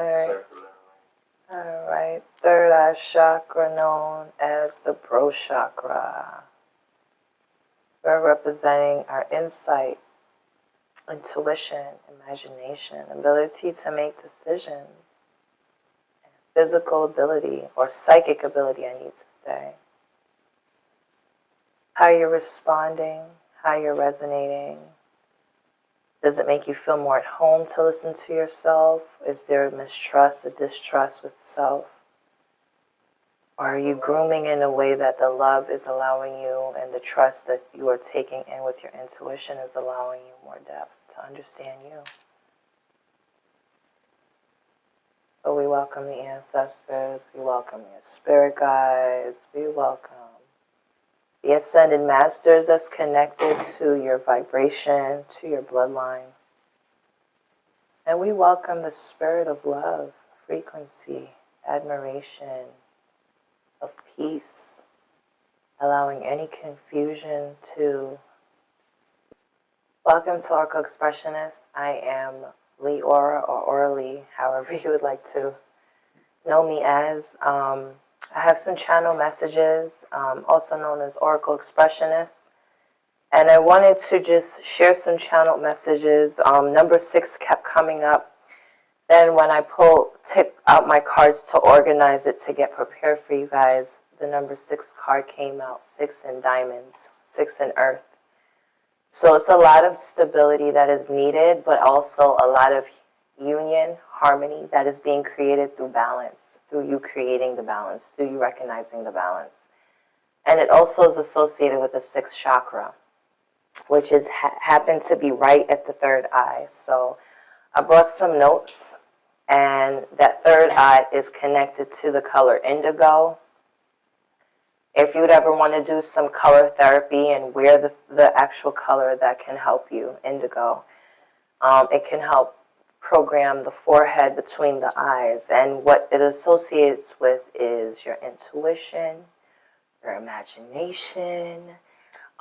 Alright. Alright. Third eye chakra known as the bro chakra. We're representing our insight, intuition, imagination, ability to make decisions, physical ability, or psychic ability, I need to say. How you're responding, how you're resonating. Does it make you feel more at home to listen to yourself? Is there a mistrust, a distrust with self? Or are you grooming in a way that the love is allowing you and the trust that you are taking in with your intuition is allowing you more depth to understand you? So we welcome the ancestors, we welcome your spirit guides, we welcome the ascended masters that's connected to your vibration, to your bloodline. And we welcome the spirit of love, frequency, admiration, of peace, allowing any confusion to... Welcome to Oracle Expressionists. I am Lee Aura, or Aura Lee, however you would like to know me as. I have some channel messages, also known as Oracle Expressionists. And I wanted to just share some channel messages. Number 6 kept coming up. Then when I took out my cards to organize it to get prepared for you guys, the number 6 card came out, 6 in diamonds, 6 in earth. So it's a lot of stability that is needed, but also a lot of union, harmony that is being created through balance, through you creating the balance, through you recognizing the balance. And it also is associated with the 6th chakra, which is happened to be right at the 3rd eye. So I brought some notes, and that 3rd eye is connected to the color indigo. If you would ever want to do some color therapy and wear the actual color that can help you, indigo, it can help program the forehead between the eyes. And what it associates with is your intuition, your imagination,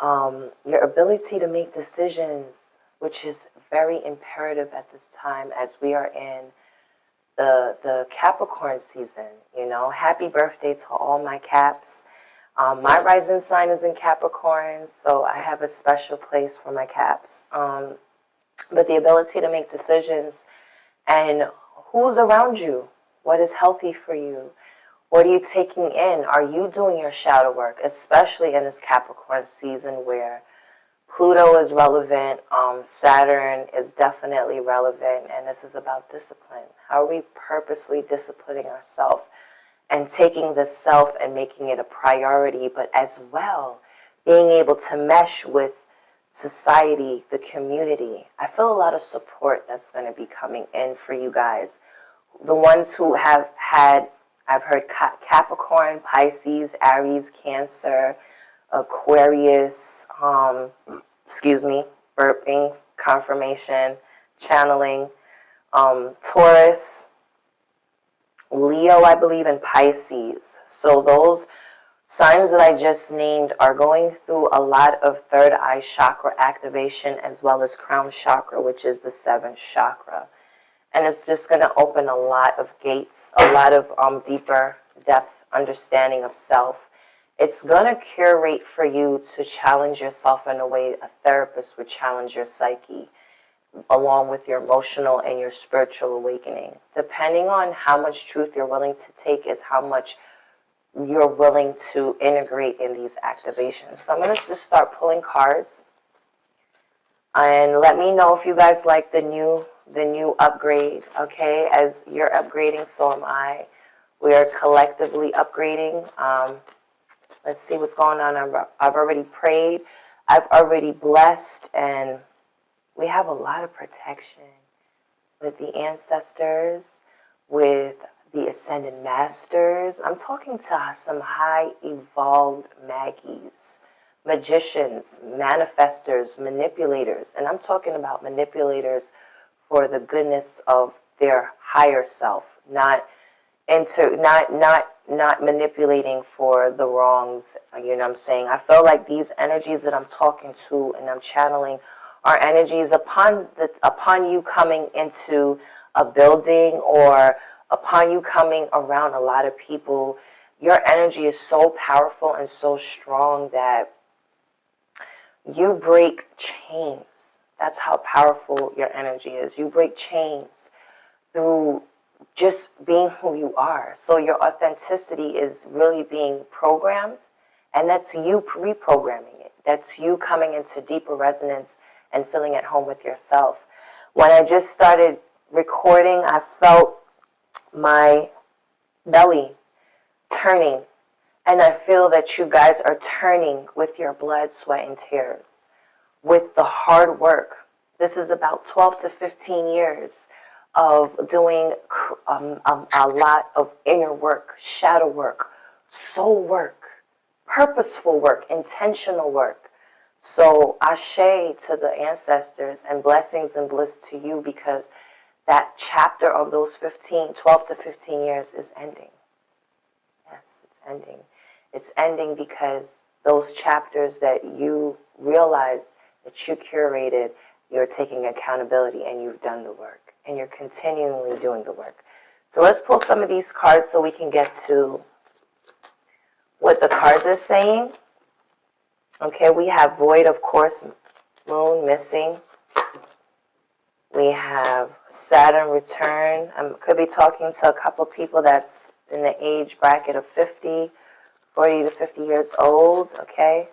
your ability to make decisions, which is very imperative at this time as we are in the Capricorn season. You know, happy birthday to all my Caps. My rising sign is in Capricorn, so I have a special place for my Caps. But the ability to make decisions and who's around you, what is healthy for you, what are you taking in? Are you doing your shadow work, especially in this Capricorn season where Pluto is relevant, Saturn is definitely relevant, and this is about discipline. How are we purposely disciplining ourselves and taking the self and making it a priority, but as well being able to mesh with society, the community? I feel a lot of support that's going to be coming in for you guys. The ones who have had, I've heard Capricorn, Pisces, Aries, Cancer, Aquarius, burping, confirmation, channeling, Taurus, Leo, I believe, and Pisces. So those signs that I just named are going through a lot of 3rd eye chakra activation as well as crown chakra, which is the 7th chakra. And it's just going to open a lot of gates, a lot of deeper depth understanding of self. It's going to curate for you to challenge yourself in a way a therapist would challenge your psyche, along with your emotional and your spiritual awakening. Depending on how much truth you're willing to take is how much you're willing to integrate in these activations. So I'm going to just start pulling cards. And let me know if you guys like the new upgrade, okay? As you're upgrading, so am I. We are collectively upgrading. Let's see what's going on. I've already prayed. I've already blessed, and we have a lot of protection with the ancestors, with the ascended masters. I'm talking to some high evolved Maggies, magicians, manifestors, manipulators. And I'm talking about manipulators for the goodness of their higher self, not manipulating for the wrongs. You know what I'm saying? I feel like these energies that I'm talking to and I'm channeling are energies upon you coming into a building or upon you coming around a lot of people, your energy is so powerful and so strong that you break chains. That's how powerful your energy is. You break chains through just being who you are. So your authenticity is really being programmed, and that's you reprogramming it. That's you coming into deeper resonance and feeling at home with yourself. When I just started recording, I felt my belly turning, and I feel that you guys are turning with your blood, sweat, and tears, with the hard work. This is about 12 to 15 years of doing a lot of inner work, shadow work, soul work, purposeful work, intentional work. So ashe to the ancestors, and blessings and bliss to you, because that chapter of those 12 to 15 years is ending. Yes, it's ending. It's ending because those chapters that you realize that you curated, you're taking accountability and you've done the work. And you're continually doing the work. So let's pull some of these cards so we can get to what the cards are saying. Okay, we have void, of course, moon missing. We have Saturn return. I could be talking to a couple people that's in the age bracket of 40 to 50 years old, okay?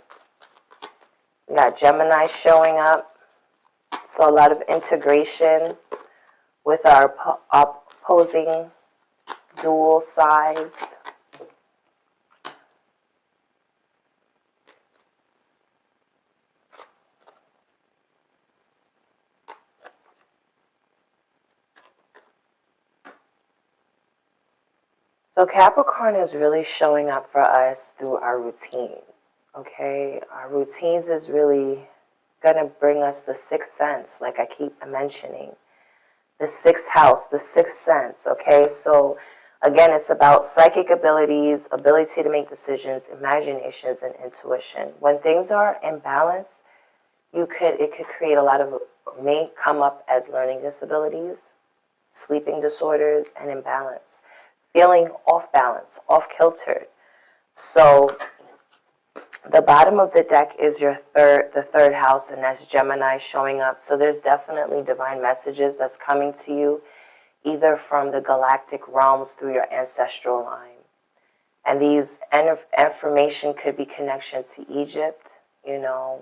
We got Gemini showing up. So a lot of integration with our opposing dual sides. So Capricorn is really showing up for us through our routines, okay? Our routines is really going to bring us the sixth sense, like I keep mentioning. The sixth house, the sixth sense, okay? So again, it's about psychic abilities, ability to make decisions, imaginations, and intuition. When things are in balance, it could create a lot of, may come up as learning disabilities, sleeping disorders, and imbalance. Feeling off balance, off kiltered. So the bottom of the deck is the third house, and that's Gemini showing up. So there's definitely divine messages that's coming to you, either from the galactic realms through your ancestral line. And these information could be connection to Egypt,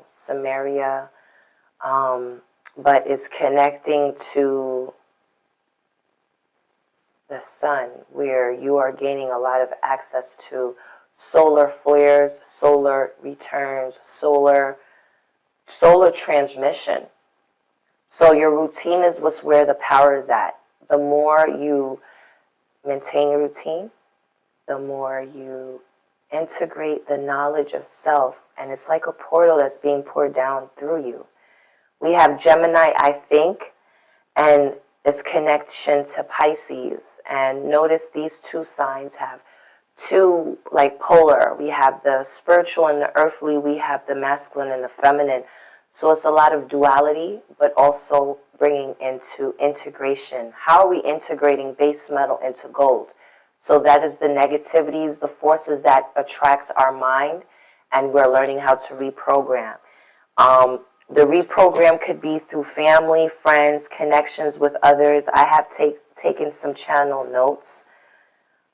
Samaria, but it's connecting to the sun, where you are gaining a lot of access to solar flares, solar returns, solar transmission. So your routine is where the power is at. The more you maintain your routine, the more you integrate the knowledge of self, and it's like a portal that's being poured down through you. We have Gemini, I think, and its connection to Pisces. And notice these two signs have two, like, polar. We have the spiritual and the earthly. We have the masculine and the feminine. So it's a lot of duality, but also bringing into integration. How are we integrating base metal into gold? So that is the negativities, the forces that attracts our mind, and we're learning how to reprogram. The reprogram could be through family, friends, connections with others. I have taken some channel notes.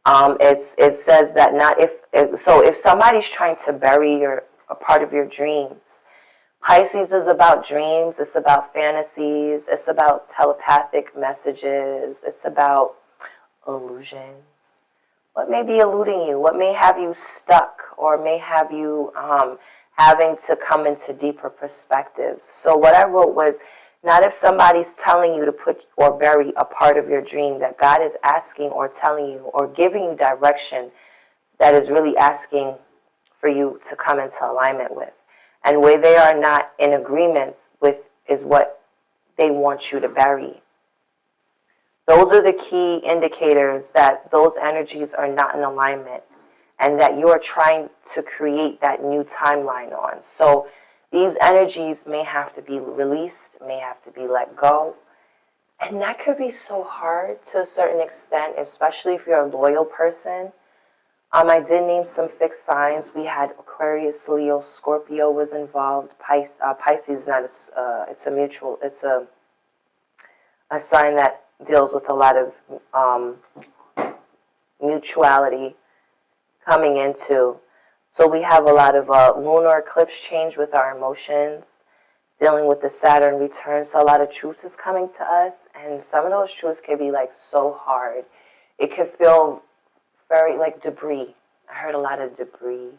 It says that if somebody's trying to bury a part of your dreams, Pisces is about dreams, it's about fantasies, it's about telepathic messages, it's about illusions. What may be eluding you? What may have you stuck, or may have you having to come into deeper perspectives? So what I wrote was, not if somebody's telling you to put or bury a part of your dream, that God is asking or telling you or giving you direction that is really asking for you to come into alignment with. And where they are not in agreement with is what they want you to bury. Those are the key indicators that those energies are not in alignment, and that you are trying to create that new timeline on. So these energies may have to be released, may have to be let go, And that could be so hard to a certain extent, especially if you're a loyal person. I did name some fixed signs. We had Aquarius, Leo, Scorpio was involved. Pisces, not it's a mutual, it's a sign that deals with a lot of mutuality coming into. So we have a lot of lunar eclipse change with our emotions, dealing with the Saturn return. So a lot of truth is coming to us, and some of those truths can be like so hard. It could feel very like debris. I heard a lot of debris.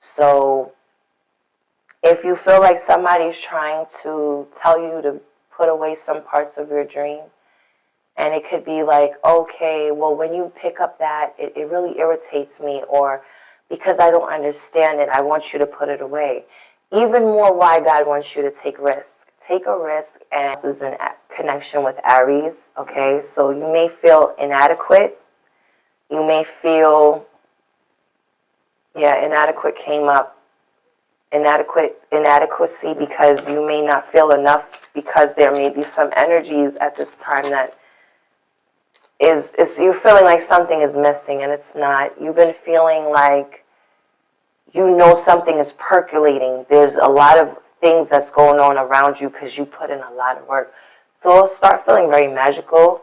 So if you feel like somebody's trying to tell you to put away some parts of your dream, and it could be like, okay, well, when you pick up that, it really irritates me, or because I don't understand it, I want you to put it away. Even more why God wants you to take risk. Take a risk, and this is in connection with Aries, okay? So you may feel inadequate. You may feel, inadequate came up. Inadequacy because you may not feel enough, because there may be some energies at this time that is you're feeling like something is missing and it's not. You've been feeling like something is percolating. There's a lot of things that's going on around you because you put in a lot of work. So it'll start feeling very magical.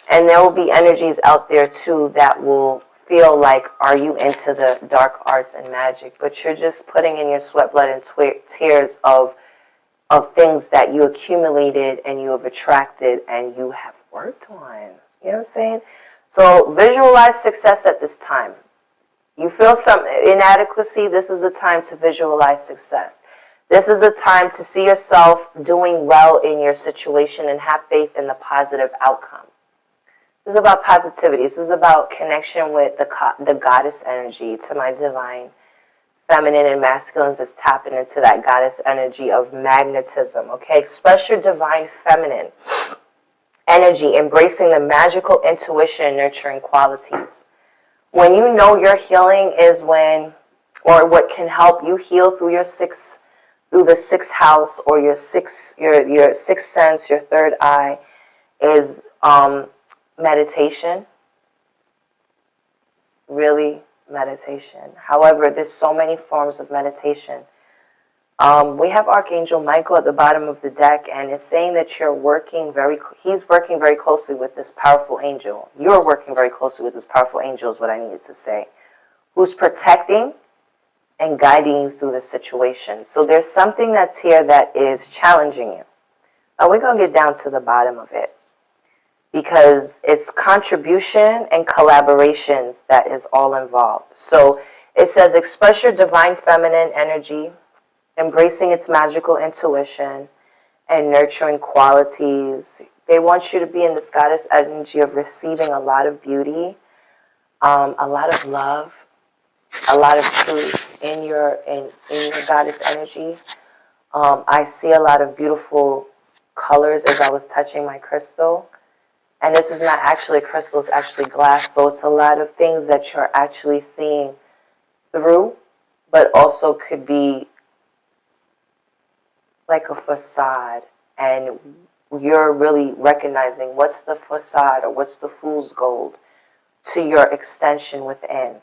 And there will be energies out there too that will feel like, are you into the dark arts and magic? But you're just putting in your sweat, blood, and tears of things that you accumulated and you have attracted and you have worked on. You know what I'm saying? So visualize success at this time. You feel some inadequacy, this is the time to visualize success. This is a time to see yourself doing well in your situation and have faith in the positive outcome. This is about positivity. This is about connection with the goddess energy, to my divine feminine and masculines is tapping into that goddess energy of magnetism, okay? Express your divine feminine energy, embracing the magical intuition and nurturing qualities. When you know your healing is when, or what can help you heal through the sixth house, or your sixth sense, your third eye, is meditation. Really, meditation. However, there's so many forms of meditation. We have Archangel Michael at the bottom of the deck, and it's saying that he's working very closely with this powerful angel. You're working very closely with this powerful angel is what I needed to say, who's protecting and guiding you through the situation. So there's something that's here that is challenging you. Now we're going to get down to the bottom of it, because it's contribution and collaborations that is all involved. So it says, express your divine feminine energy, embracing its magical intuition and nurturing qualities. They want you to be in this goddess energy of receiving a lot of beauty, a lot of love, a lot of truth in your goddess energy. I see a lot of beautiful colors as I was touching my crystal. And this is not actually crystal, it's actually glass. So it's a lot of things that you're actually seeing through, but also could be like a facade. And you're really recognizing what's the facade or what's the fool's gold to your extension within.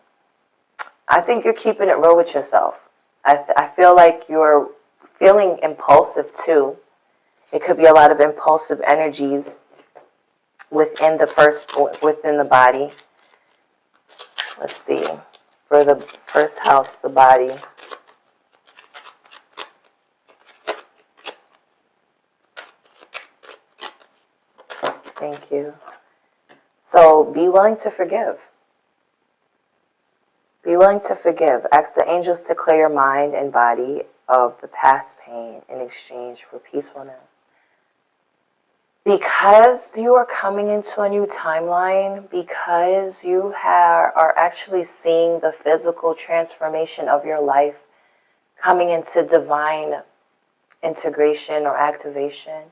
I think you're keeping it real with yourself. I feel like you're feeling impulsive too. It could be a lot of impulsive energies within the body. Let's see. For the first house, the body. Thank you. So be willing to forgive. Be willing to forgive. Ask the angels to clear your mind and body of the past pain in exchange for peacefulness. Because you are coming into a new timeline, because you are actually seeing the physical transformation of your life coming into divine integration or activation,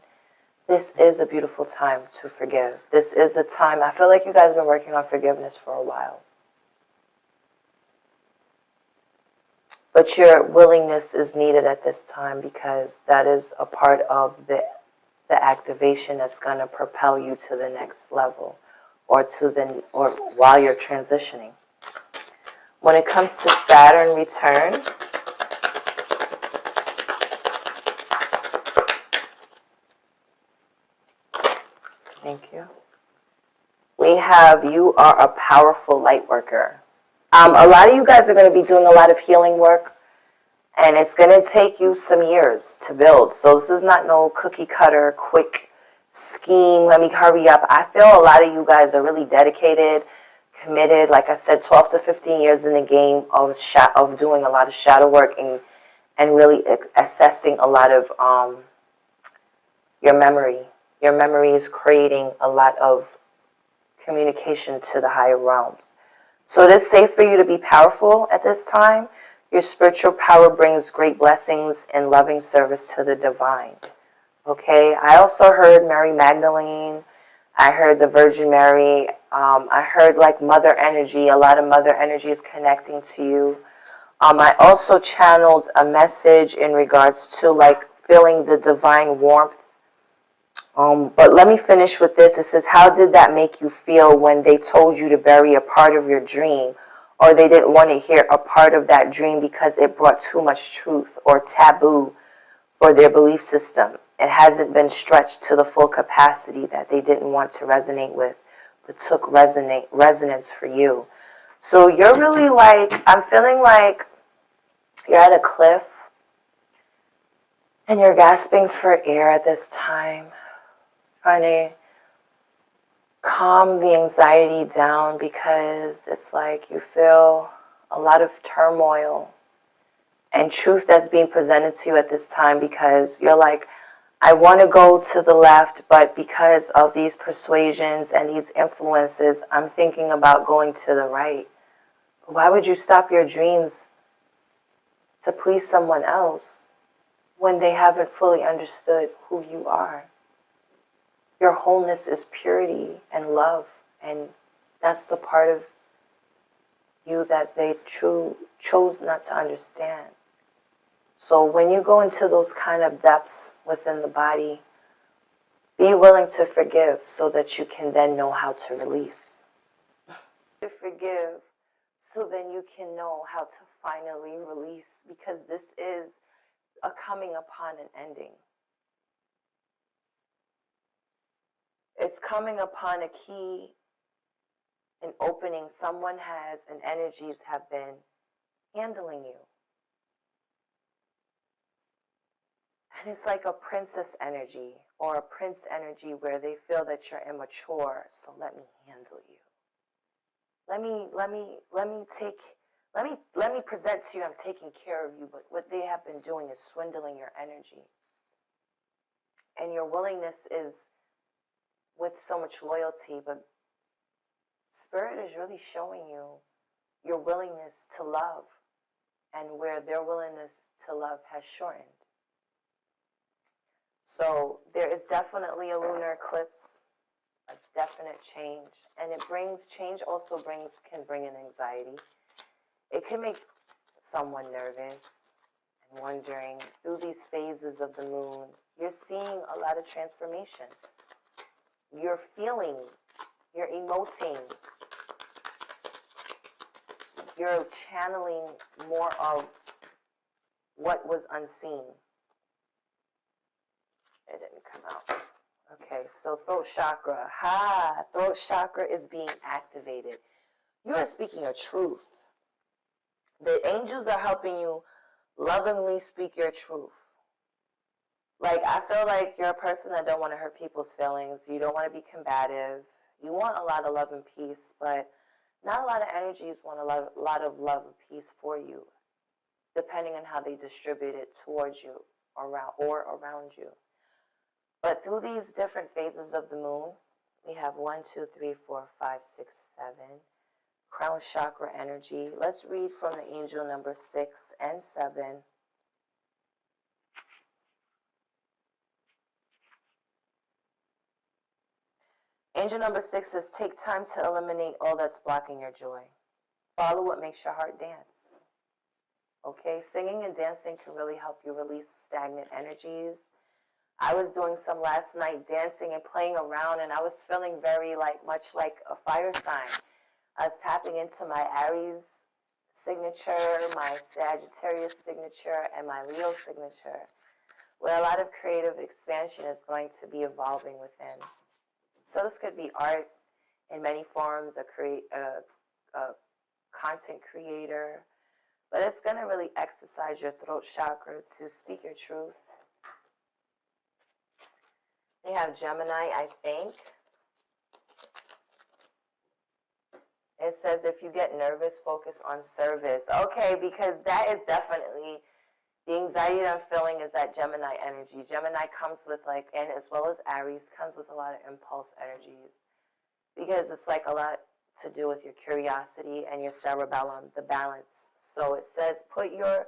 this is a beautiful time to forgive. This is the time. I feel like you guys have been working on forgiveness for a while. But your willingness is needed at this time, because that is a part of the the activation that's going to propel you to the next level, or while you're transitioning. When it comes to Saturn return, thank you. We have, you are a powerful light worker. A lot of you guys are going to be doing a lot of healing work, and it's going to take you some years to build. So this is not no cookie cutter, quick scheme, let me hurry up. I feel a lot of you guys are really dedicated, committed. Like I said, 12 to 15 years in the game of doing a lot of shadow work and really assessing a lot of your memory. Your memory is creating a lot of communication to the higher realms. So it is safe for you to be powerful at this time. Your spiritual power brings great blessings and loving service to the divine. Okay, I also heard Mary Magdalene. I heard the Virgin Mary. I heard like Mother Energy. A lot of Mother Energy is connecting to you. I also channeled a message in regards to like feeling the divine warmth. But let me finish with this. It says, how did that make you feel when they told you to bury a part of your dream, or they didn't want to hear a part of that dream because it brought too much truth or taboo for their belief system? It hasn't been stretched to the full capacity that they didn't want to resonate with, but took resonance for you. So you're really like, I'm feeling like you're at a cliff and you're gasping for air at this time, trying to calm the anxiety down, because it's like you feel a lot of turmoil and truth that's being presented to you at this time, because you're like, I want to go to the left, but because of these persuasions and these influences, I'm thinking about going to the right. Why would you stop your dreams to please someone else when they haven't fully understood who you are? Your wholeness is purity and love, and that's the part of you that they chose not to understand. So when you go into those kind of depths within the body, be willing to forgive so that you can then know how to release. To forgive so then you can know how to finally release, because this is a coming upon an ending. It's coming upon a key, an opening someone has, and energies have been handling you. And it's like a princess energy or a prince energy where they feel that you're immature, so let me handle you. Let me present to you, I'm taking care of you, but what they have been doing is swindling your energy. And your willingness is with so much loyalty, but Spirit is really showing you your willingness to love, and where their willingness to love has shortened. So there is definitely a lunar eclipse, a definite change, and it brings change. Also can bring an anxiety. It can make someone nervous and wondering through these phases of the moon. You're seeing a lot of transformation. You're feeling, you're emoting, you're channeling more of what was unseen. It didn't come out. Okay, so throat chakra. Throat chakra is being activated. You are speaking a truth. The angels are helping you lovingly speak your truth. Like, I feel like you're a person that don't want to hurt people's feelings. You don't want to be combative. You want a lot of love and peace, but not a lot of energies want a lot of love and peace for you, depending on how they distribute it towards you or around you. But through these different phases of the moon, we have 1, 2, 3, 4, 5, 6, 7. Crown chakra energy. Let's read from the angel number 6 and 7. Angel number 6 says, take time to eliminate all that's blocking your joy. Follow what makes your heart dance. Okay, singing and dancing can really help you release stagnant energies. I was doing some last night dancing and playing around, and I was feeling very much like a fire sign. I was tapping into my Aries signature, my Sagittarius signature, and my Leo signature, where a lot of creative expansion is going to be evolving within. So this could be art in many forms, a content creator, but it's going to really exercise your throat chakra to speak your truth. We have Gemini, I think. It says if you get nervous, focus on service. Okay, because that is definitely the anxiety that I'm feeling is that Gemini energy. Gemini comes with and as well as Aries, comes with a lot of impulse energies. Because it's a lot to do with your curiosity and your cerebellum, the balance. So it says put your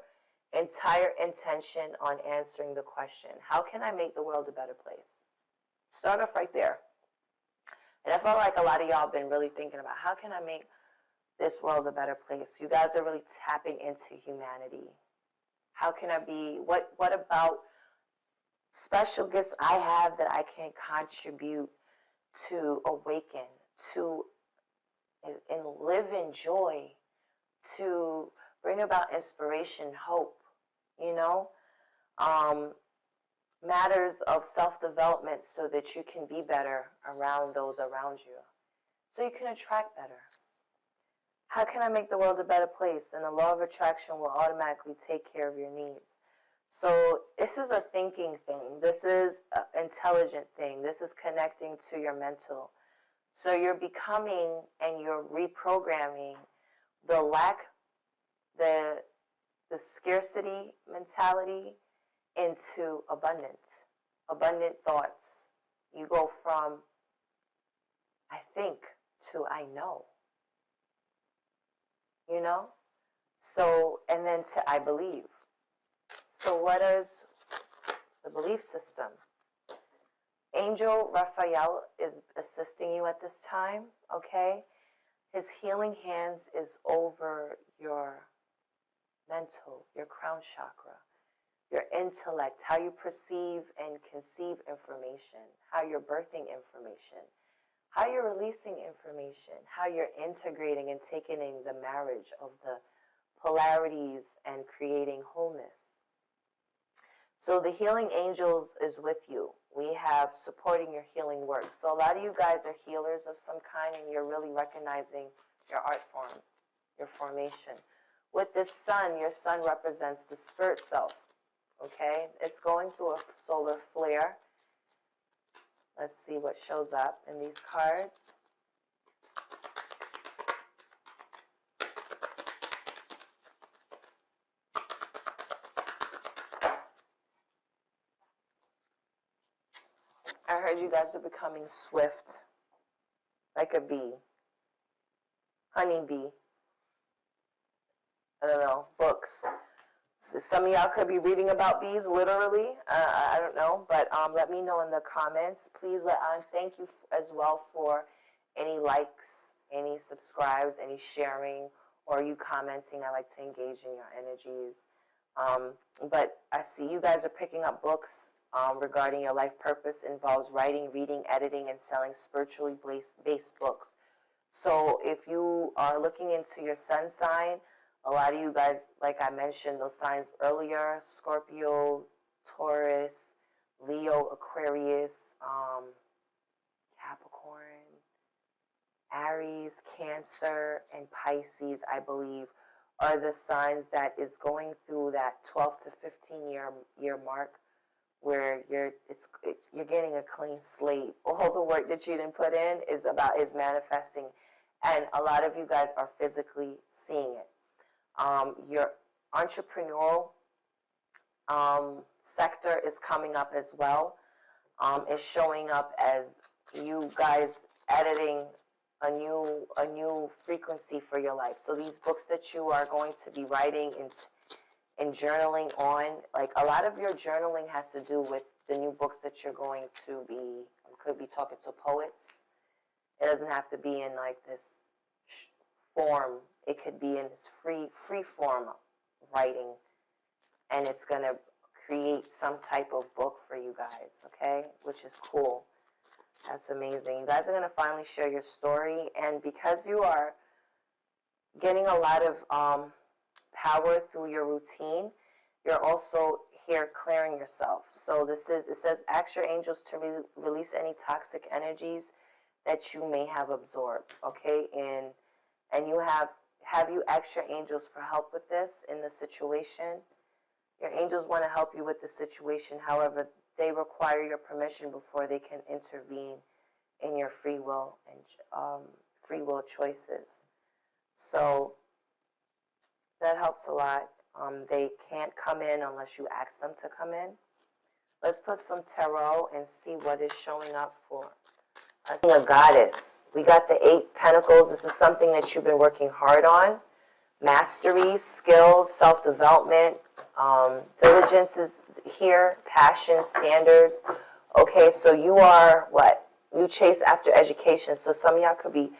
entire intention on answering the question, how can I make the world a better place? Start off right there. And I felt like a lot of y'all have been really thinking about how can I make this world a better place? You guys are really tapping into humanity. How can I be, what about special gifts I have that I can contribute to awaken, to and live in joy, to bring about inspiration, hope, matters of self-development so that you can be better around those around you, so you can attract better. How can I make the world a better place? And the law of attraction will automatically take care of your needs. So this is a thinking thing. This is an intelligent thing. This is connecting to your mental. So you're becoming and you're reprogramming the scarcity mentality into abundant thoughts. You go from I think to I know. So, and then to I believe. So what is the belief system? Angel Raphael is assisting you at this time, okay? His healing hands is over your mental, your crown chakra, your intellect, how you perceive and conceive information, how you're birthing information, how you're releasing information, how you're integrating and taking in the marriage of the polarities and creating wholeness. So the healing angels is with you. We have supporting your healing work. So a lot of you guys are healers of some kind, and you're really recognizing your art form, your formation. With this sun, your sun represents the spirit self. Okay? It's going through a solar flare. Let's see what shows up in these cards. I heard you guys are becoming swift, like a bee, honeybee. I don't know, books. So some of y'all could be reading about bees, literally. I don't know, but let me know in the comments. Please thank you as well for any likes, any subscribes, any sharing, or you commenting. I like to engage in your energies. But I see you guys are picking up books regarding your life purpose. Involves writing, reading, editing, and selling spiritually based books. So if you are looking into your sun sign, a lot of you guys, like I mentioned, those signs earlier, Scorpio, Taurus, Leo, Aquarius, Capricorn, Aries, Cancer, and Pisces, I believe, are the signs that is going through that 12 to 15 year mark where you're getting a clean slate. All the work that you didn't put in is manifesting, and a lot of you guys are physically seeing it. Your entrepreneurial sector is coming up as well. It's showing up as you guys editing a new frequency for your life. So these books that you are going to be writing and journaling on, like a lot of your journaling has to do with the new books that you're going to be, could be talking to poets. It doesn't have to be in like this form. It could be in this free form writing, and it's going to create some type of book for you guys, okay? Which is cool. That's amazing. You guys are going to finally share your story, and because you are getting a lot of power through your routine, you're also here clearing yourself. So it says, ask your angels to release any toxic energies that you may have absorbed, okay? And you have you asked your angels for help with this in the situation? Your angels want to help you with the situation. However, they require your permission before they can intervene in your free will and free will choices. So that helps a lot. They can't come in unless you ask them to come in. Let's put some tarot and see what is showing up for us. A goddess. We got the 8 Pentacles. This is something that you've been working hard on. Mastery, skill, self-development, diligence is here, passion, standards. Okay, so you are what? You chase after education. So some of y'all could be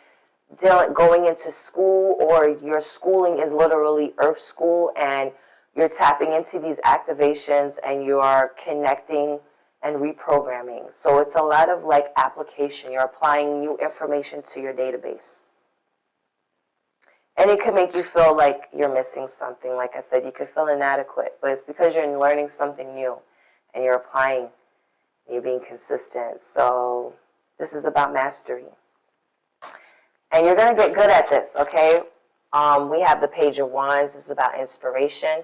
going into school, or your schooling is literally earth school, and you're tapping into these activations and you are connecting and reprogramming. So it's a lot of like application. You're applying new information to your database. And it could make you feel like you're missing something. Like I said, you could feel inadequate, but it's because you're learning something new and you're applying, and you're being consistent. So this is about mastery. And you're going to get good at this, okay? We have the Page of Wands. This is about inspiration.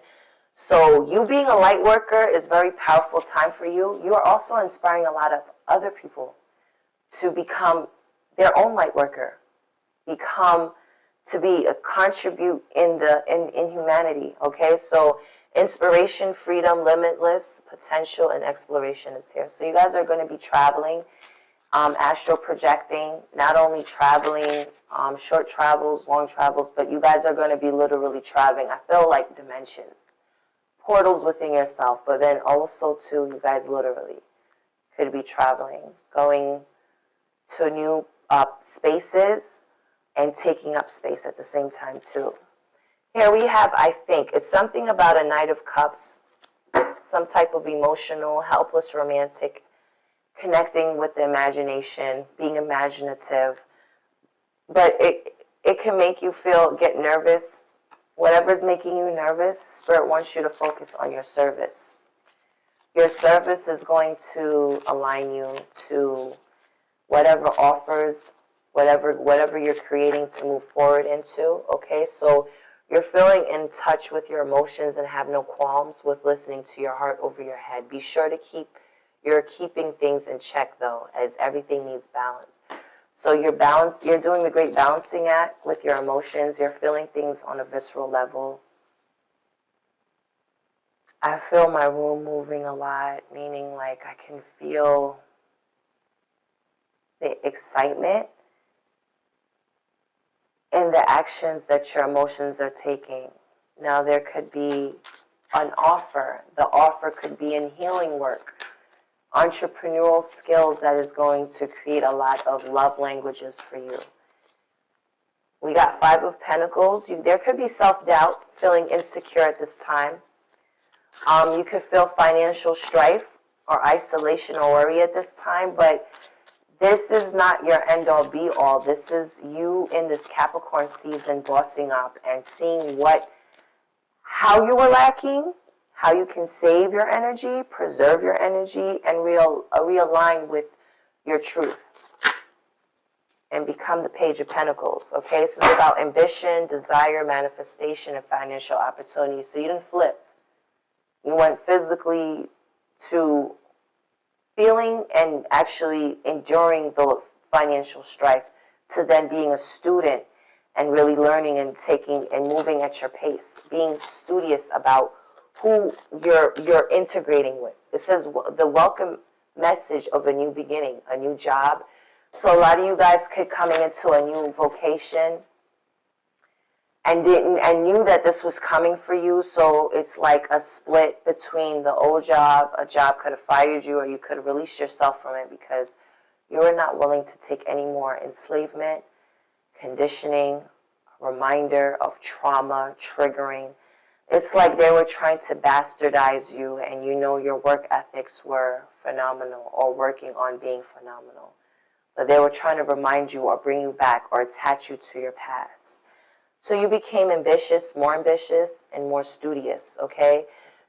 So you being a light worker is a very powerful time for you. You are also inspiring a lot of other people to become their own light worker, contribute in humanity, okay? So inspiration, freedom, limitless potential, and exploration is here. So you guys are going to be traveling, astral projecting, not only traveling, short travels, long travels, but you guys are going to be literally traveling. I feel like dimensions, portals within yourself, but then also too, you guys literally could be traveling, going to new spaces and taking up space at the same time too. Here we have, I think, it's something about a Knight of Cups, some type of emotional, helpless, romantic, connecting with the imagination, being imaginative. But it can make you get nervous. Whatever's making you nervous, Spirit wants you to focus on your service. Your service is going to align you to whatever offers, whatever you're creating to move forward into, okay? So you're feeling in touch with your emotions and have no qualms with listening to your heart over your head. Be sure to you're keeping things in check, though, as everything needs balance. So you're doing the great balancing act with your emotions. You're feeling things on a visceral level. I feel my room moving a lot, meaning like I can feel the excitement in the actions that your emotions are taking. Now there could be an offer. The offer could be in healing work, entrepreneurial skills that is going to create a lot of love languages for you. We got 5 of Pentacles. There could be self-doubt, feeling insecure at this time. You could feel financial strife or isolation or worry at this time, but this is not your end-all, be-all. This is you in this Capricorn season bossing up and seeing how you were lacking, how you can save your energy, preserve your energy, and realign with your truth and become the Page of Pentacles, okay? This is about ambition, desire, manifestation, and financial opportunity. So you didn't flip. You went physically to feeling and actually enduring the financial strife to then being a student and really learning and taking and moving at your pace, being studious about who you're integrating with. It says the welcome message of a new beginning, a new job. So a lot of you guys could coming into a new vocation and knew that this was coming for you. So it's like a split between the old job. A job could have fired you, or you could have released yourself from it because you were not willing to take any more enslavement, conditioning, reminder of trauma, triggering. It's like they were trying to bastardize you, and you know your work ethics were phenomenal or working on being phenomenal. But they were trying to remind you or bring you back or attach you to your past. So you became ambitious, and more studious, okay?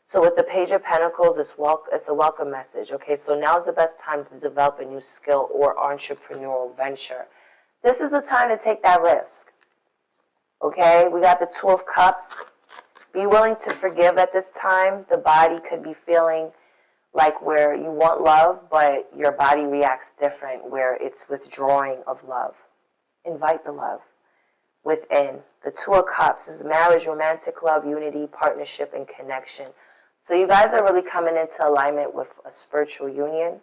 So with the Page of Pentacles, it's a welcome message, okay? So now's the best time to develop a new skill or entrepreneurial venture. This is the time to take that risk, okay? We got the Two of Cups. Be willing to forgive at this time. The body could be feeling like where you want love, but your body reacts different, where it's withdrawing of love. Invite the love within. The Two of Cups is marriage, romantic love, unity, partnership, and connection. So you guys are really coming into alignment with a spiritual union.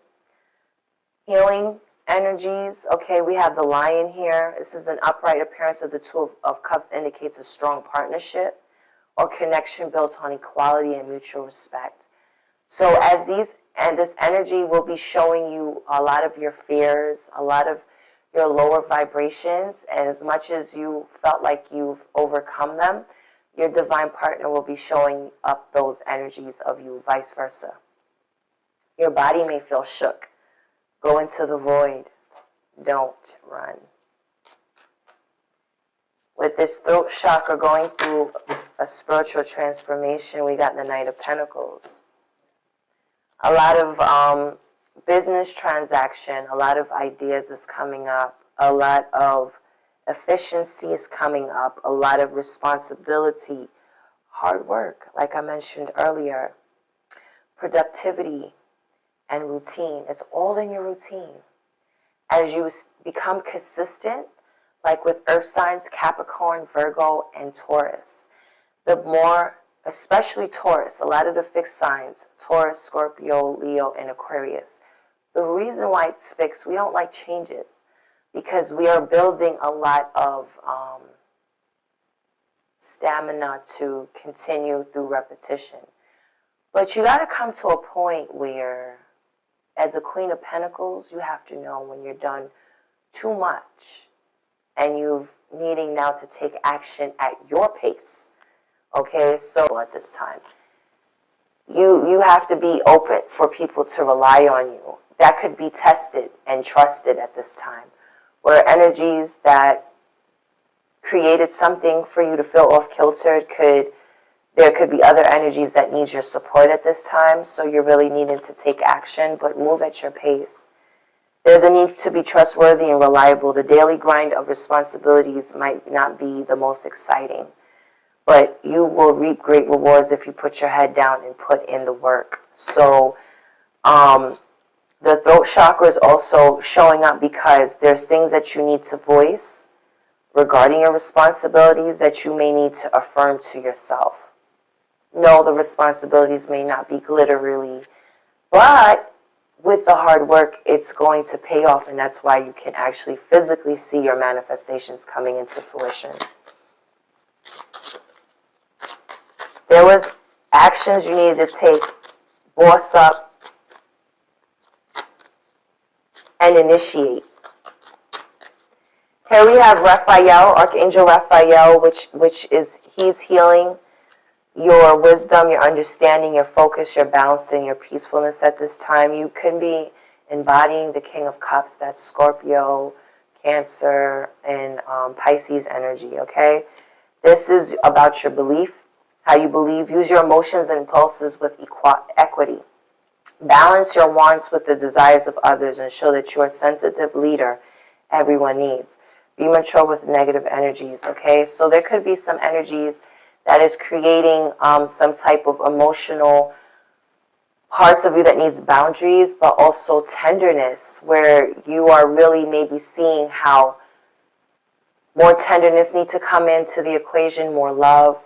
Healing energies. Okay, we have the Lion here. This is an upright appearance of the Two of Cups, indicates a strong partnership or connection built on equality and mutual respect. So as this energy will be showing you a lot of your fears, a lot of your lower vibrations, and as much as you felt like you've overcome them, your divine partner will be showing up those energies of you, vice versa. Your body may feel shook. Go into the void. Don't run. With this throat chakra going through a spiritual transformation, we got the Knight of Pentacles. A lot of business transaction, a lot of ideas is coming up, a lot of efficiency is coming up, a lot of responsibility, hard work, like I mentioned earlier, productivity and routine. It's all in your routine. As you become consistent, like with earth signs, Capricorn, Virgo, and Taurus, the more, especially Taurus, a lot of the fixed signs, Taurus, Scorpio, Leo, and Aquarius. The reason why it's fixed, we don't like changes, because we are building a lot of stamina to continue through repetition. But you got to come to a point where, as a Queen of Pentacles, you have to know when you're done too much and you're needing now to take action at your pace. Okay, so at this time, you have to be open for people to rely on you. That could be tested and trusted at this time. Where energies that created something for you to feel off-kiltered, there could be other energies that need your support at this time, so you're really needing to take action, but move at your pace. There's a need to be trustworthy and reliable. The daily grind of responsibilities might not be the most exciting, but you will reap great rewards if you put your head down and put in the work. So the throat chakra is also showing up because there's things that you need to voice regarding your responsibilities that you may need to affirm to yourself. No, the responsibilities may not be glittery, but with the hard work, it's going to pay off, and that's why you can actually physically see your manifestations coming into fruition. There was actions you needed to take, boss up, and initiate. Here we have Raphael, Archangel Raphael, he's healing your wisdom, your understanding, your focus, your balance, and your peacefulness at this time. You could be embodying the King of Cups, that's Scorpio, Cancer, and Pisces energy, okay? This is about your belief, how you believe. Use your emotions and impulses with equity. Balance your wants with the desires of others and show that you're a sensitive leader everyone needs. Be mature with negative energies, okay? So there could be some energies that is creating some type of emotional parts of you that needs boundaries, but also tenderness, where you are really maybe seeing how more tenderness needs to come into the equation, more love,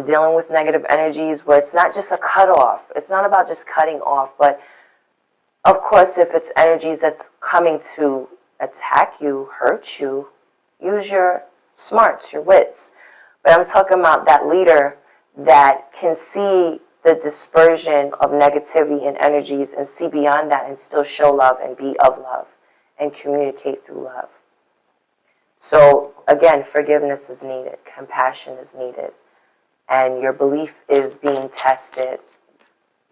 dealing with negative energies where it's not just a cutoff. It's not about just cutting off, but of course, if it's energies that's coming to attack you, hurt you, use your smarts, your wits. But I'm talking about that leader that can see the dispersion of negativity and energies and see beyond that and still show love and be of love and communicate through love. So again, forgiveness is needed. Compassion is needed. and your belief is being tested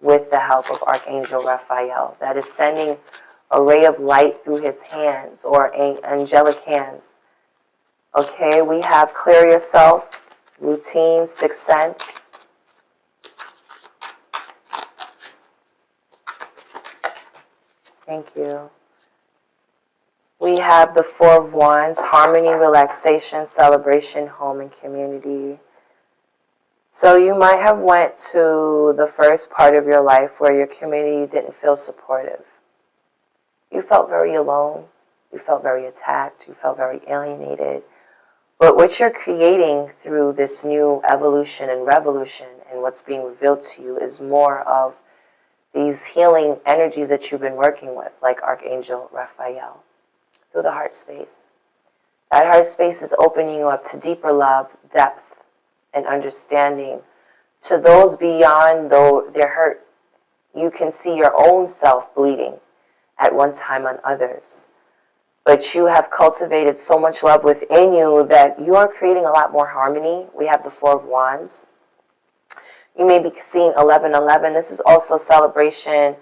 with the help of Archangel Raphael, that is sending a ray of light through his hands, or angelic hands. Okay, we have clear yourself, routine, sixth sense. Thank you. We have the Four of Wands, harmony, relaxation, celebration, home, and community. So you might have went to the first part of your life where your community didn't feel supportive. You felt very alone. You felt very attacked. You felt very alienated. But what you're creating through this new evolution and revolution and what's being revealed to you is more of these healing energies that you've been working with, like Archangel Raphael, through the heart space. That heart space is opening you up to deeper love, depth, and understanding. To those beyond their hurt, you can see your own self bleeding at one time on others. But you have cultivated so much love within you that you are creating a lot more harmony. We have the Four of Wands. You may be seeing 1111. This is also celebration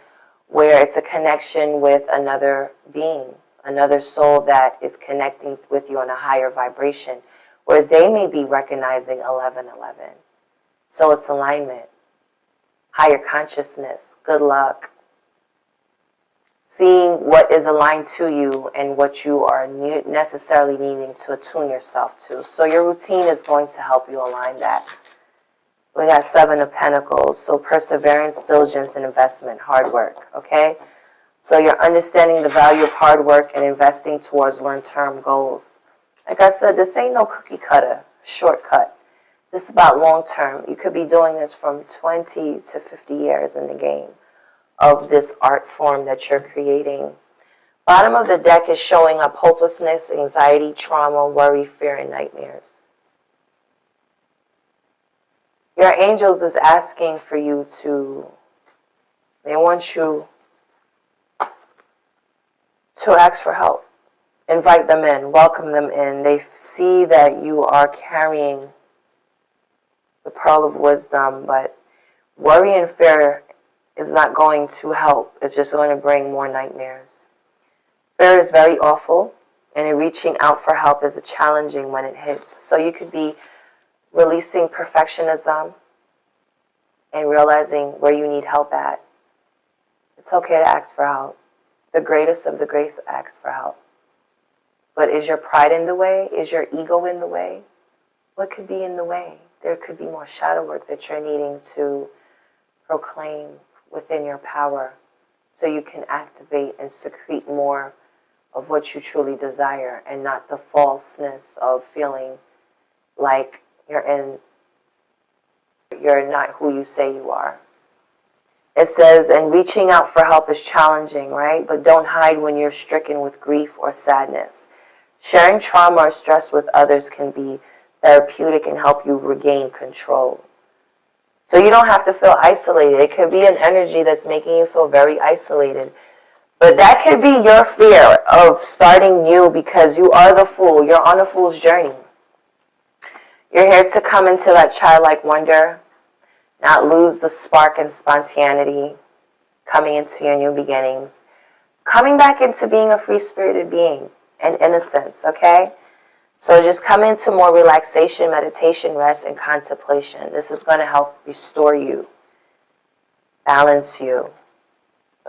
where it's a connection with another being, another soul that is connecting with you on a higher vibration, where they may be recognizing 1111. So it's alignment, higher consciousness, good luck, seeing what is aligned to you and what you are necessarily needing to attune yourself to. So your routine is going to help you align that. We got Seven of Pentacles, so perseverance, diligence, and investment, hard work, okay? So you're understanding the value of hard work and investing towards long-term goals. Like I said, this ain't no cookie cutter, shortcut. This is about long-term. You could be doing this from 20 to 50 years in the game of this art form that you're creating. Bottom of the deck is showing up hopelessness, anxiety, trauma, worry, fear, and nightmares. Your angels is asking for you they want you to ask for help. Invite them in, welcome them in. They see that you are carrying the pearl of wisdom, but worry and fear is not going to help. It's just going to bring more nightmares. Fear is very awful, and reaching out for help is challenging when it hits. So you could be releasing perfectionism and realizing where you need help at. It's okay to ask for help. The greatest of the greats asks for help. But is your pride in the way? Is your ego in the way? What could be in the way? There could be more shadow work that you're needing to proclaim within your power so you can activate and secrete more of what you truly desire and not the falseness of feeling like you're not who you say you are. It says, and reaching out for help is challenging, right? But don't hide when you're stricken with grief or sadness. Sharing trauma or stress with others can be therapeutic and help you regain control. So you don't have to feel isolated. It could be an energy that's making you feel very isolated. But that could be your fear of starting new because you are the fool. You're on a fool's journey. You're here to come into that childlike wonder, not lose the spark and spontaneity, coming into your new beginnings, coming back into being a free-spirited being and innocence, okay? So just come into more relaxation, meditation, rest, and contemplation. This is going to help restore you, balance you,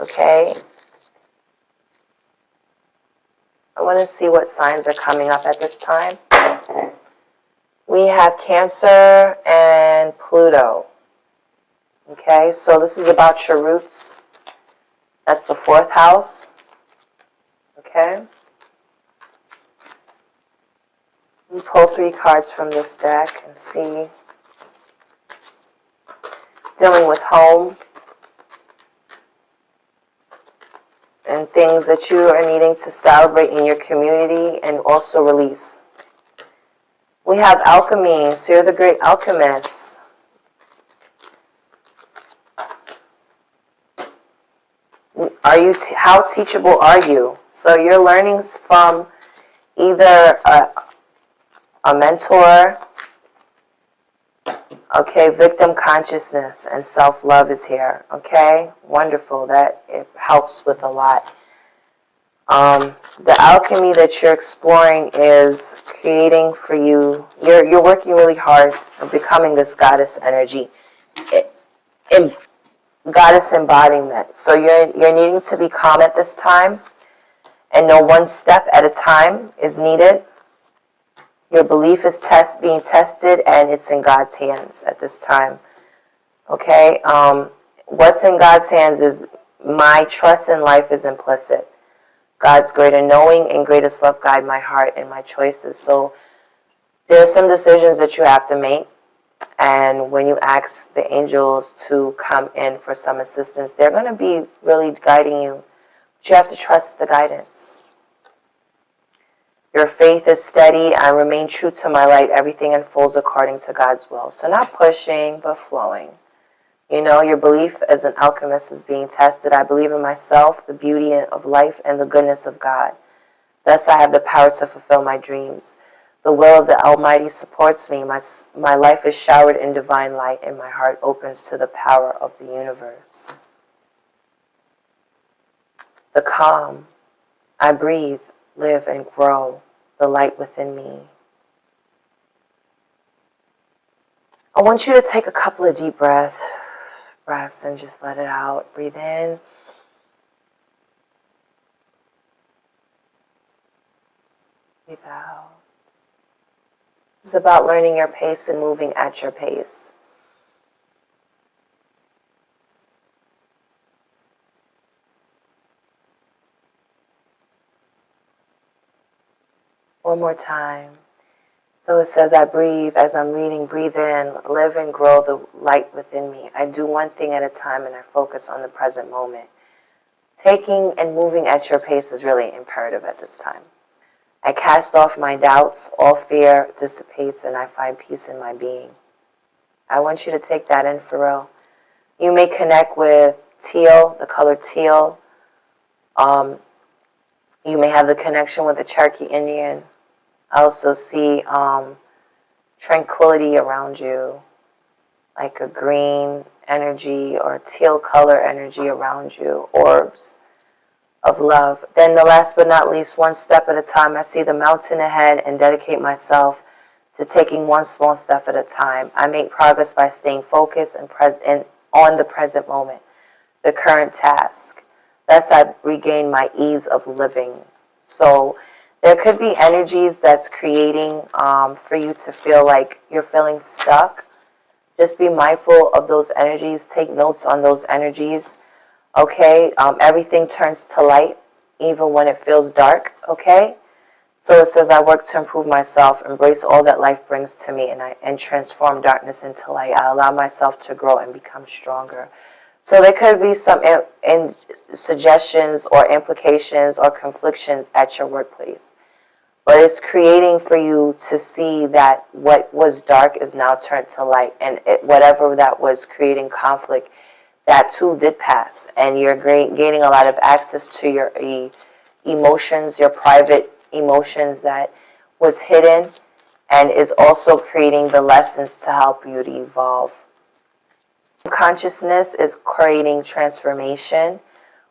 okay? I want to see what signs are coming up at this time. We have Cancer and Pluto. Okay, so this is about your roots. That's the 4th house. Okay. We pull 3 cards from this deck and see. Dealing with home and things that you are needing to celebrate in your community and also release. We have alchemy, so you're the great alchemist. How teachable are you? So you're learning from either a mentor, Okay, victim consciousness and self-love is here. Okay, wonderful. That it helps with a lot. The alchemy that you're exploring is creating for you. You're working really hard on becoming this goddess energy, in goddess embodiment. So you're needing to be calm at this time, and know one step at a time is needed. Your belief is being tested, and it's in God's hands at this time. Okay, what's in God's hands is my trust in life is implicit. God's greater knowing and greatest love guide my heart and my choices. So there are some decisions that you have to make, and when you ask the angels to come in for some assistance, they're going to be really guiding you. But you have to trust the guidance. Your faith is steady. I remain true to my light. Everything unfolds according to God's will. So not pushing, but flowing. You know, your belief as an alchemist is being tested. I believe in myself, the beauty of life, and the goodness of God. Thus I have the power to fulfill my dreams. The will of the Almighty supports me. My life is showered in divine light, and my heart opens to the power of the universe. The calm. I breathe, live, and grow the light within me. I want you to take a couple of deep breaths and just let it out. Breathe in. Breathe out. It's about learning your pace and moving at your pace. One more time. So it says, I breathe as I'm reading, breathe in, live and grow the light within me. I do one thing at a time, and I focus on the present moment. Taking and moving at your pace is really imperative at this time. I cast off my doubts, all fear dissipates, and I find peace in my being. I want you to take that in for real. You may connect with teal, the color teal. You may have the connection with the Cherokee Indian. I also see tranquility around you, like a green energy or teal color energy around you, orbs of love. Then the last but not least, one step at a time, I see the mountain ahead and dedicate myself to taking one small step at a time. I make progress by staying focused and on the present moment, the current task. Thus I regain my ease of living. So there could be energies that's creating for you to feel like you're feeling stuck. Just be mindful of those energies. Take notes on those energies. Okay? Everything turns to light, even when it feels dark. Okay? So it says, I work to improve myself, embrace all that life brings to me, and transform darkness into light. I allow myself to grow and become stronger. So there could be some suggestions or implications or conflictions at your workplace. But it's creating for you to see that what was dark is now turned to light. And whatever that was creating conflict, that too did pass. And you're gaining a lot of access to your emotions, your private emotions that was hidden, and is also creating the lessons to help you to evolve. Consciousness is creating transformation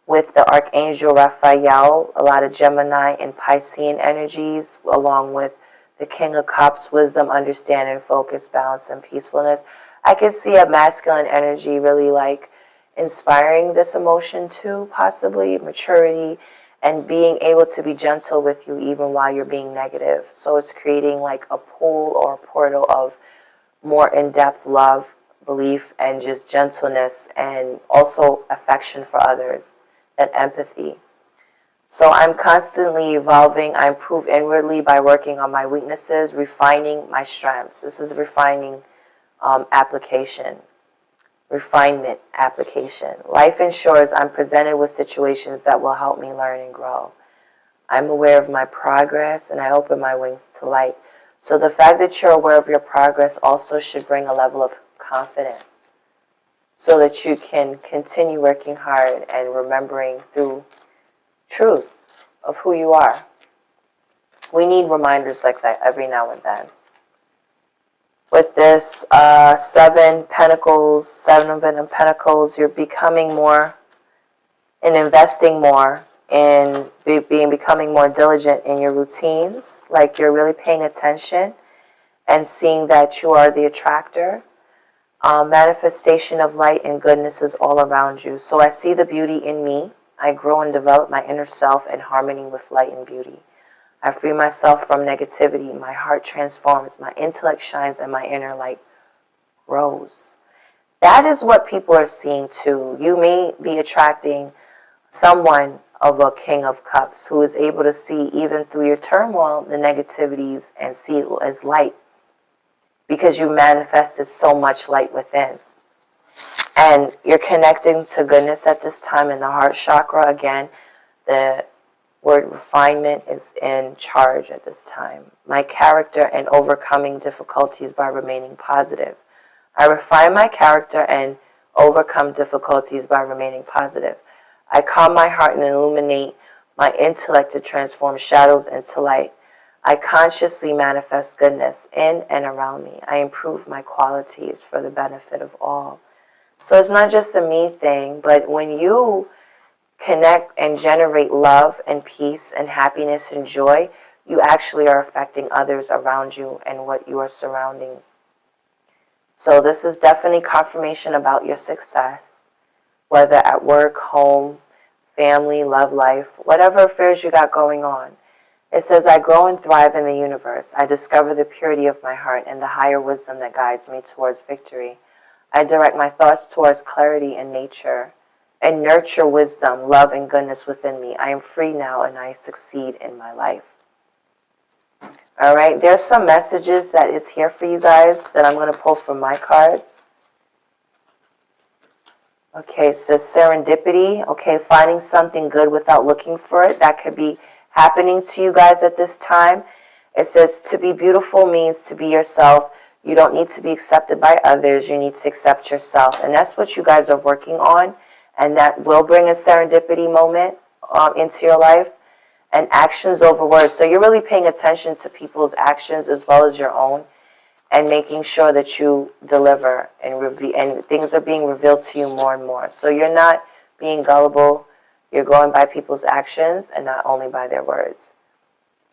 with the Archangel Raphael, a lot of Gemini and Piscean energies, along with the King of Cups, wisdom, understanding, focus, balance, and peacefulness. I could see a masculine energy really like inspiring this emotion too, possibly, maturity, and being able to be gentle with you even while you're being negative. So it's creating like a pool or a portal of more in-depth love, belief, and just gentleness, and also affection for others, and empathy. So I'm constantly evolving. I improve inwardly by working on my weaknesses, refining my strengths. This is refining application. Refinement application. Life ensures I'm presented with situations that will help me learn and grow. I'm aware of my progress, and I open my wings to light. So the fact that you're aware of your progress also should bring a level of confidence, so that you can continue working hard and remembering through truth of who you are. We need reminders like that every now and then. With this seven of pentacles, you're becoming more and investing more in becoming more diligent in your routines. Like you're really paying attention and seeing that you are the attractor. Manifestation of light and goodness is all around you. So I see the beauty in me. I grow and develop my inner self in harmony with light and beauty. I free myself from negativity. My heart transforms. My intellect shines and my inner light grows. That is what people are seeing too. You may be attracting someone of a King of Cups who is able to see even through your turmoil the negativities and see it as light, because you've manifested so much light within. And you're connecting to goodness at this time in the heart chakra. Again, the word refinement is in charge at this time. My character and overcoming difficulties by remaining positive. I refine my character and overcome difficulties by remaining positive. I calm my heart and illuminate my intellect to transform shadows into light. I consciously manifest goodness in and around me. I improve my qualities for the benefit of all. So it's not just a me thing, but when you connect and generate love and peace and happiness and joy, you actually are affecting others around you and what you are surrounding. So this is definitely confirmation about your success, whether at work, home, family, love life, whatever affairs you got going on. It says, I grow and thrive in the universe. I discover the purity of my heart and the higher wisdom that guides me towards victory. I direct my thoughts towards clarity and nature and nurture wisdom, love, and goodness within me. I am free now and I succeed in my life. All right, there's some messages that is here for you guys that I'm going to pull from my cards. Okay, it says serendipity. Okay, finding something good without looking for it. That could be happening to you guys at this time. It says to be beautiful means to be yourself. You don't need to be accepted by others. You need to accept yourself. And that's what you guys are working on. And that will bring a serendipity moment into your life. And actions over words. So you're really paying attention to people's actions as well as your own. And making sure that you deliver and things are being revealed to you more and more. So you're not being gullible. You're going by people's actions and not only by their words.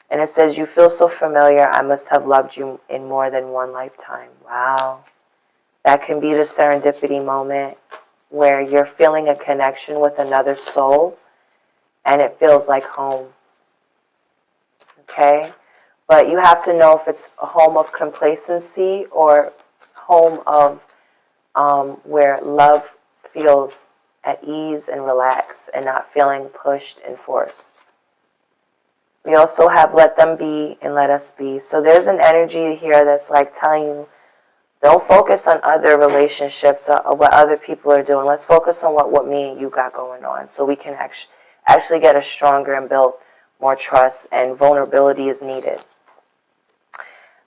And it says, you feel so familiar, I must have loved you in more than one lifetime. Wow. That can be the serendipity moment where you're feeling a connection with another soul and it feels like home. Okay? But you have to know if it's a home of complacency or home of where love feels at ease and relaxed and not feeling pushed and forced. We also have let them be and let us be. So there's an energy here that's like telling you, don't focus on other relationships or what other people are doing. Let's focus on what me and you got going on so we can actually get a stronger and build more trust, and vulnerability is needed. It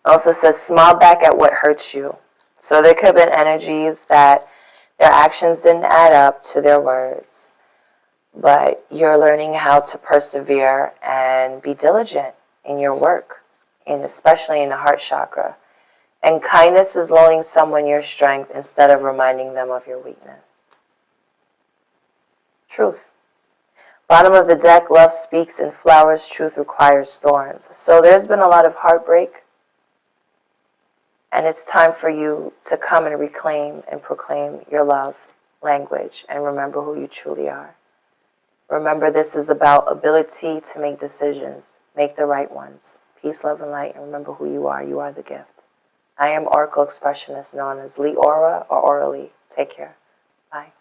also says smile back at what hurts you. So there could have been energies that their actions didn't add up to their words. But you're learning how to persevere and be diligent in your work, and especially in the heart chakra. And kindness is loaning someone your strength instead of reminding them of your weakness. Truth. Bottom of the deck, love speaks and flowers, truth requires thorns. So there's been a lot of heartbreak. And it's time for you to come and reclaim and proclaim your love language and remember who you truly are. Remember, this is about ability to make decisions. Make the right ones. Peace, love, and light. And remember who you are. You are the gift. I am Oracle Expressionist, known as Lee Aura or Aura Lee. Take care. Bye.